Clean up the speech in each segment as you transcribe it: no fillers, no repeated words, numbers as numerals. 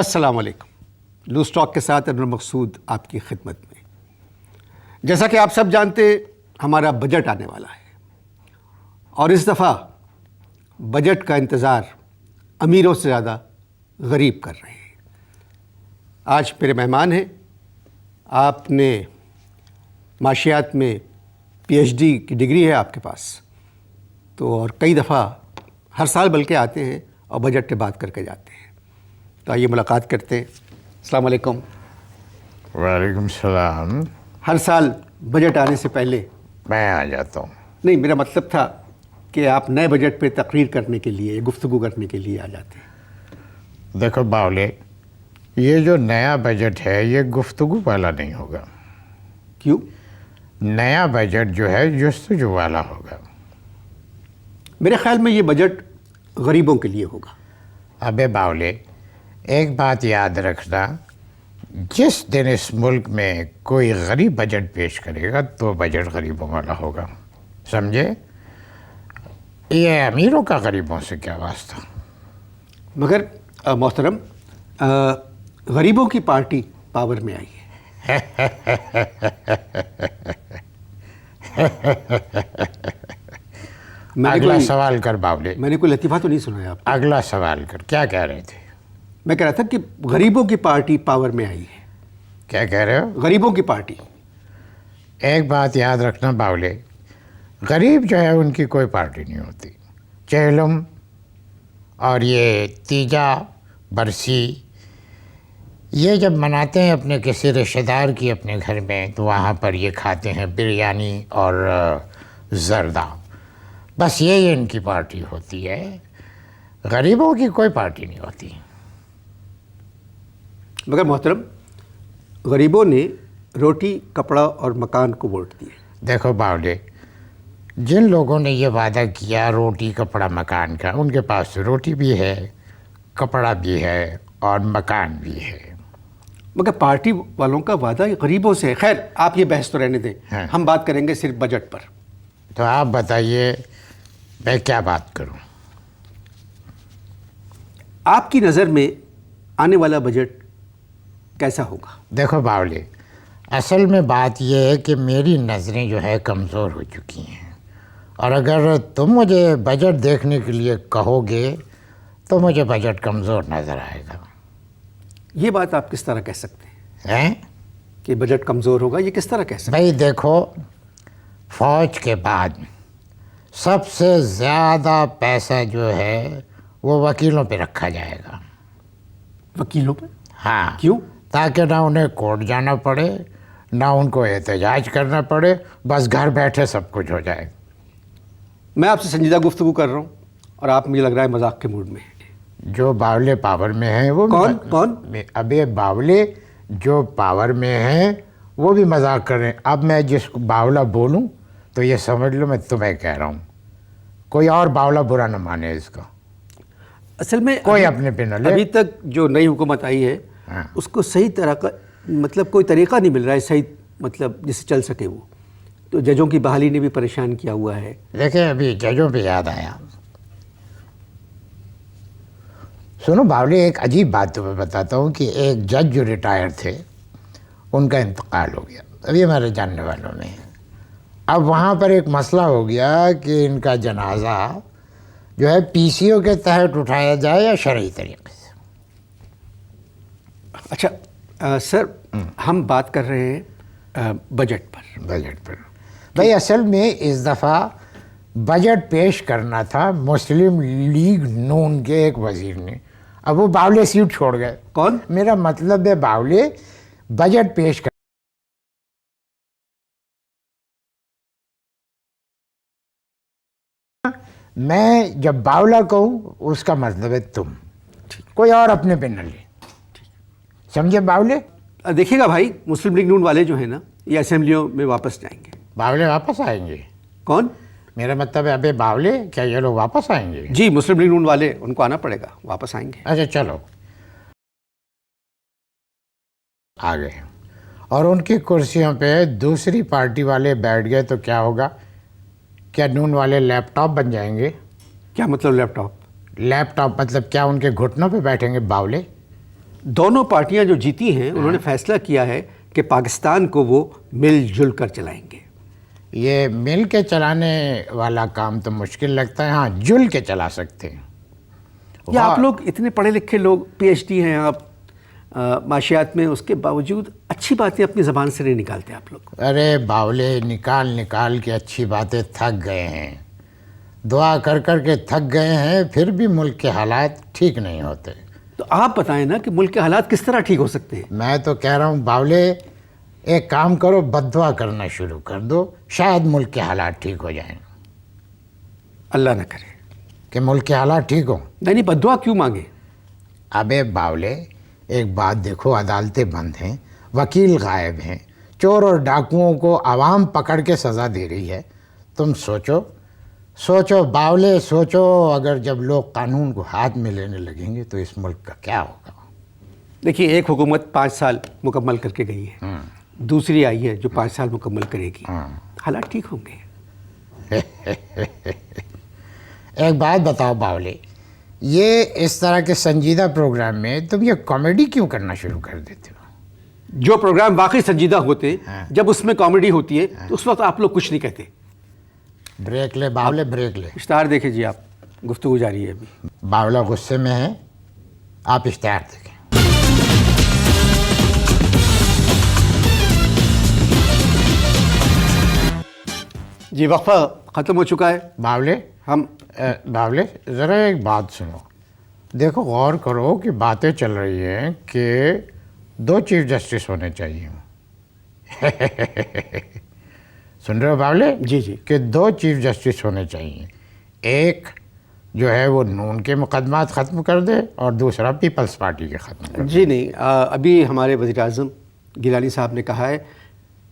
السلام علیکم. Loose talk کے ساتھ انور مقصود آپ کی خدمت میں. جیسا کہ آپ سب جانتے ہمارا بجٹ آنے والا ہے اور اس دفعہ بجٹ کا انتظار امیروں سے زیادہ غریب کر رہے ہیں. آج میرے مہمان ہیں. آپ نے معاشیات میں پی ایچ ڈی کی ڈگری ہے آپ کے پاس تو، اور کئی دفعہ ہر سال بلکہ آتے ہیں اور بجٹ پہ بات کر کے جاتے ہیں. تو آئیے ملاقات کرتے ہیں. السلام علیکم. وعلیکم السلام. ہر سال بجٹ آنے سے پہلے میں آ جاتا ہوں. نہیں، میرا مطلب تھا کہ آپ نئے بجٹ پہ تقریر کرنے کے لیے، گفتگو کرنے کے لیے آ جاتے ہیں. دیکھو باولے، یہ جو نیا بجٹ ہے یہ گفتگو والا نہیں ہوگا. کیوں؟ نیا بجٹ جو ہے جستجو والا ہوگا. میرے خیال میں یہ بجٹ غریبوں کے لیے ہوگا. ابے باولے، ایک بات یاد رکھنا، جس دن اس ملک میں کوئی غریب بجٹ پیش کرے گا تو بجٹ غریبوں والا ہوگا. سمجھے؟ یہ امیروں کا غریبوں سے کیا واسطہ؟ مگر محترم، غریبوں کی پارٹی پاور میں آئی ہے. اگلا سوال کر باولے. میں نے کوئی لطیفہ تو نہیں سنا آپ. اگلا سوال کر. کیا کہہ رہے تھے؟ میں کہہ رہا تھا کہ غریبوں کی پارٹی پاور میں آئی ہے. کیا کہہ رہے ہو؟ غریبوں کی پارٹی. ایک بات یاد رکھنا باولے، غریب جو ہے ان کی کوئی پارٹی نہیں ہوتی. چہلم اور یہ تیجا برسی یہ جب مناتے ہیں اپنے کسی رشتہ دار کی اپنے گھر میں تو وہاں پر یہ کھاتے ہیں بریانی اور زردہ. بس یہی ان کی پارٹی ہوتی ہے. غریبوں کی کوئی پارٹی نہیں ہوتی. مگر محترم، غریبوں نے روٹی، کپڑا اور مکان کو ووٹ دیے. دیکھو باولے، جن لوگوں نے یہ وعدہ کیا روٹی کپڑا مکان کا، ان کے پاس روٹی بھی ہے، کپڑا بھی ہے اور مکان بھی ہے. مگر پارٹی والوں کا وعدہ غریبوں سے ہے. خیر، آپ یہ بحث تو رہنے دیں. ہم بات کریں گے صرف بجٹ پر. تو آپ بتائیے میں کیا بات کروں؟ آپ کی نظر میں آنے والا بجٹ کیسا ہوگا؟ دیکھو باولے، اصل میں بات یہ ہے کہ میری نظریں جو ہے کمزور ہو چکی ہیں، اور اگر تم مجھے بجٹ دیکھنے کے لیے کہو گے تو مجھے بجٹ کمزور نظر آئے گا. یہ بات آپ کس طرح کہہ سکتے ہیں کہ بجٹ کمزور ہوگا؟ یہ کس طرح کہہ سکتے ہیں؟ بھائی دیکھو، فوج کے بعد سب سے زیادہ پیسہ جو ہے وہ وکیلوں پہ رکھا جائے گا. وکیلوں پہ؟ ہاں. کیوں؟ تاکہ نہ انہیں کورٹ جانا پڑے، نہ ان کو احتجاج کرنا پڑے، بس گھر بیٹھے سب کچھ ہو جائے. میں آپ سے سنجیدہ گفتگو کر رہا ہوں اور آپ مجھے لگ رہا ہے مذاق کے موڈ میں ہیں. جو باولے پاور میں ہیں وہ کون؟ ابے باولے جو پاور میں ہیں وہ بھی مذاق کر رہے ہیں. اب میں جس کو باولا بولوں تو یہ سمجھ لو میں تمہیں کہہ رہا ہوں. کوئی اور باولا برا نہ مانے اس کا. اصل میں کوئی اپنے پہ نہ لے. ابھی تک جو نئی حکومت آئی ہے اس کو صحیح طرح کا مطلب کوئی طریقہ نہیں مل رہا ہے صحیح مطلب جس سے چل سکے. وہ تو ججوں کی بحالی نے بھی پریشان کیا ہوا ہے. دیکھیں ابھی ججوں پہ یاد آیا. سنو باولے، ایک عجیب بات تمہیں بتاتا ہوں کہ ایک جج جو ریٹائر تھے ان کا انتقال ہو گیا. ابھی ہمارے جاننے والوں میں. اب وہاں پر ایک مسئلہ ہو گیا کہ ان کا جنازہ جو ہے پی سی او کے تحت اٹھایا جائے یا شرعی طریقے سے. اچھا سر، ہم بات کر رہے ہیں بجٹ پر. بجٹ پر بھائی اصل میں اس دفعہ بجٹ پیش کرنا تھا مسلم لیگ نون کے ایک وزیر نے. اب وہ باولے سیٹ چھوڑ گئے. کون؟ میرا مطلب ہے باولے بجٹ پیش کر. میں جب باولا کہوں اس کا مطلب ہے تم، کوئی اور اپنے پہ نہ لے. سمجھے باولے؟ دیکھیے گا بھائی، مسلم لیگ نون والے جو ہیں نا یہ اسمبلیوں میں واپس جائیں گے. باولے واپس آئیں گے؟ کون؟ میرا مطلب ہے ابے باولے کیا یہ لوگ واپس آئیں گے؟ جی، مسلم لیگ نون والے ان کو آنا پڑے گا، واپس آئیں گے. اچھا چلو آ گئے اور ان کی کرسیوں پہ دوسری پارٹی والے بیٹھ گئے تو کیا ہوگا؟ کیا نون والے لیپ ٹاپ بن جائیں گے؟ کیا مطلب لیپ ٹاپ؟ لیپ ٹاپ مطلب کیا ان کے گھٹنوں پہ بیٹھیں گے باولے؟ دونوں پارٹیاں جو جیتی ہیں انہوں نے فیصلہ کیا ہے کہ پاکستان کو وہ مل جل کر چلائیں گے. یہ مل کے چلانے والا کام تو مشکل لگتا ہے. ہاں جل کے چلا سکتے ہیں. یا آپ لوگ اتنے پڑھے لکھے لوگ, پی ایچ ڈی ہیں آپ معاشیات میں, اس کے باوجود اچھی باتیں اپنی زبان سے نہیں نکالتے آپ لوگ. ارے باولے, نکال کے اچھی باتیں تھک گئے ہیں, دعا کر کے تھک گئے ہیں, پھر بھی ملک کے حالات ٹھیک نہیں ہوتے. تو آپ بتائیں نا کہ ملک کے حالات کس طرح ٹھیک ہو سکتے ہیں. میں تو کہہ رہا ہوں باولے, ایک کام کرو, بد دعا کرنا شروع کر دو, شاید ملک کے حالات ٹھیک ہو جائیں. اللہ نہ کرے کہ ملک کے حالات ٹھیک ہوں. نہیں, بد دعا کیوں مانگے. ابے باولے, ایک بات دیکھو, عدالتیں بند ہیں, وکیل غائب ہیں, چور اور ڈاکوؤں کو عوام پکڑ کے سزا دے رہی ہے. تم سوچو باولے, سوچو, اگر جب لوگ قانون کو ہاتھ میں لینے لگیں گے تو اس ملک کا کیا ہوگا. دیکھیے, ایک حکومت 5 سال مکمل کر کے گئی ہے, دوسری آئی ہے جو 5 سال مکمل کرے گی, حالات ٹھیک ہوں گے. ایک بات بتاؤ باولے, یہ اس طرح کے سنجیدہ پروگرام میں تم یہ کامیڈی کیوں کرنا شروع کر دیتے ہو؟ جو پروگرام واقعی سنجیدہ ہوتے, جب اس میں کامیڈی ہوتی ہے تو اس وقت آپ لوگ کچھ نہیں کہتے. بریک لے باولے, بریک لے. اشتہار دیکھیں جی, آپ گفتگو جاری ہے ابھی. باولا غصے میں ہے, آپ اشتہار دیکھیں. جی, وقفہ ختم ہو چکا ہے. باولے, باولے ذرا ایک بات سنو. دیکھو, غور کرو کہ باتیں چل رہی ہیں کہ 2 چیف جسٹس ہونے چاہیے. سن رہے ہو باولے؟ جی جی. کہ 2 چیف جسٹس ہونے چاہیے. ایک جو ہے وہ نون کے مقدمات ختم کر دے, اور دوسرا پیپلز پارٹی کے ختم کر دے. جی نہیں, ابھی ہمارے وزیر اعظم گیلانی صاحب نے کہا ہے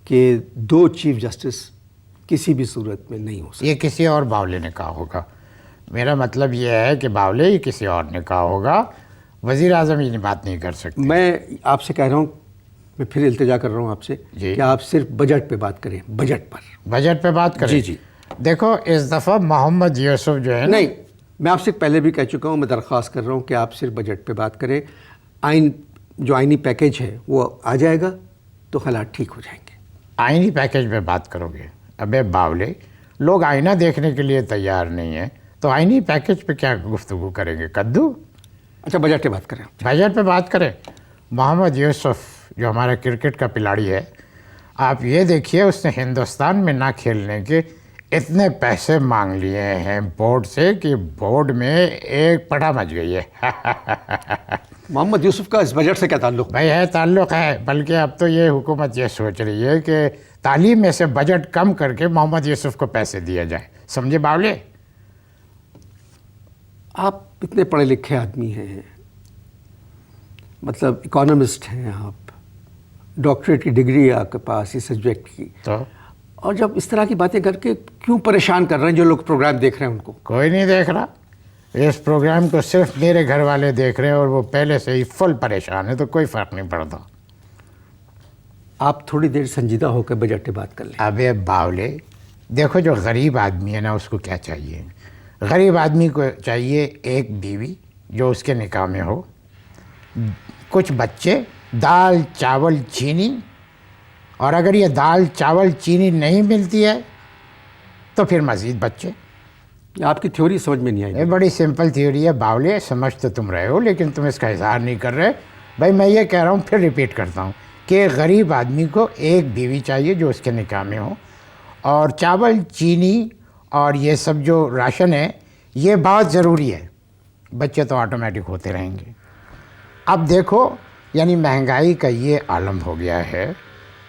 کہ 2 چیف جسٹس کسی بھی صورت میں نہیں ہو سکتے. یہ کسی اور باولے نے کہا ہوگا. میرا مطلب یہ ہے کہ باولے یہ کسی اور نے کہا ہوگا, وزیر اعظم یہ بات نہیں کر سکتے. میں آپ سے کہہ رہا ہوں, میں پھر التجا کر رہا ہوں آپ سے کہ آپ صرف بجٹ پہ بات کریں, بجٹ پر. بجٹ پہ بات کریں. جی جی. دیکھو, اس دفعہ محمد یوسف جو ہے نا, نہیں, میں آپ سے پہلے بھی کہہ چکا ہوں, میں درخواست کر رہا ہوں کہ آپ صرف بجٹ پہ بات کریں. جو آئینی پیکیج ہے وہ آ جائے گا تو حالات ٹھیک ہو جائیں گے. آئینی پیکیج پہ بات کرو گے؟ ابے باولے, لوگ آئینہ دیکھنے کے لیے تیار نہیں ہیں, تو آئینی پیکیج پہ کیا گفتگو کریں گے؟ کدو. اچھا, بجٹ پہ بات کریں. بجٹ پہ بات کریں. محمد یوسف جو ہمارا کرکٹ کا کھلاڑی ہے, آپ یہ دیکھیے, اس نے ہندوستان میں نہ کھیلنے کے اتنے پیسے مانگ لیے ہیں بورڈ سے کہ بورڈ میں ایک پٹا مچ گئی ہے. محمد یوسف کا اس بجٹ سے کیا تعلق؟ بھائی ہے, تعلق ہے, بلکہ اب تو یہ حکومت یہ سوچ رہی ہے کہ تعلیم میں سے بجٹ کم کر کے محمد یوسف کو پیسے دیا جائے. سمجھے باولے؟ آپ اتنے پڑھے لکھے آدمی ہیں, مطلب اکانومسٹ ہیں آپ, ڈاکٹریٹ کی ڈگری ہے آپ کے پاس اس سبجیکٹ کی, تو اور جب اس طرح کی باتیں کر کے کیوں پریشان کر رہے ہیں جو لوگ پروگرام دیکھ رہے ہیں ان کو؟ کوئی نہیں دیکھ رہا. اس پروگرام کو صرف میرے گھر والے دیکھ رہے ہیں, اور وہ پہلے سے ہی فل پریشان ہے, تو کوئی فرق نہیں پڑتا. آپ تھوڑی دیر سنجیدہ ہو کے بجٹ پہ بات کر لیں. ابے باولے, دیکھو, جو غریب آدمی ہے نا, اس کو کیا چاہیے؟ غریب آدمی کو چاہیے ایک بیوی جو اس کے نکاح میں ہو, کچھ بچے, دال چاول چینی, اور اگر یہ دال چاول چینی نہیں ملتی ہے تو پھر مزید بچے. آپ کی تھیوری سمجھ میں نہیں آئی. یہ بڑی سمپل تھیوری ہے باولے, سمجھ تو تم رہے ہو لیکن تم اس کا اظہار نہیں کر رہے. بھائی میں یہ کہہ رہا ہوں, پھر ریپیٹ کرتا ہوں, کہ غریب آدمی کو ایک بیوی چاہیے جو اس کے نکاح میں ہو, اور چاول چینی اور یہ سب جو راشن ہے یہ بہت ضروری ہے. بچے تو آٹومیٹک ہوتے رہیں گے. اب دیکھو, یعنی مہنگائی کا یہ عالم ہو گیا ہے,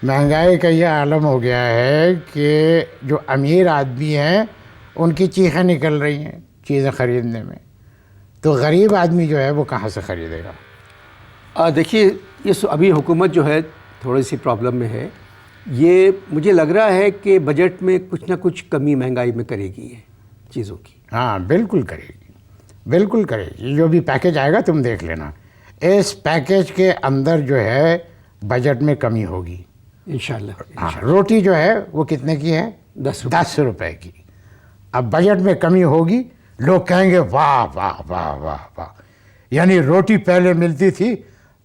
مہنگائی کا یہ عالم ہو گیا ہے کہ جو امیر آدمی ہیں ان کی چیخیں نکل رہی ہیں چیزیں خریدنے میں, تو غریب آدمی جو ہے وہ کہاں سے خریدے گا؟ دیکھیے, یہ ابھی حکومت جو ہے تھوڑی سی پرابلم میں ہے. یہ مجھے لگ رہا ہے کہ بجٹ میں کچھ نہ کچھ کمی مہنگائی میں کرے گی ہے چیزوں کی. ہاں بالکل کرے گی, بالکل کرے گی. جو بھی پیکیج آئے گا تم دیکھ لینا, اس پیکیج کے اندر جو ہے بجٹ میں کمی ہوگی انشاءاللہ. ہاں, روٹی جو ہے وہ کتنے کی ہے؟ 10 روپے کی. اب بجٹ میں کمی ہوگی, لوگ کہیں گے واہ واہ واہ واہ واہ, یعنی روٹی پہلے ملتی تھی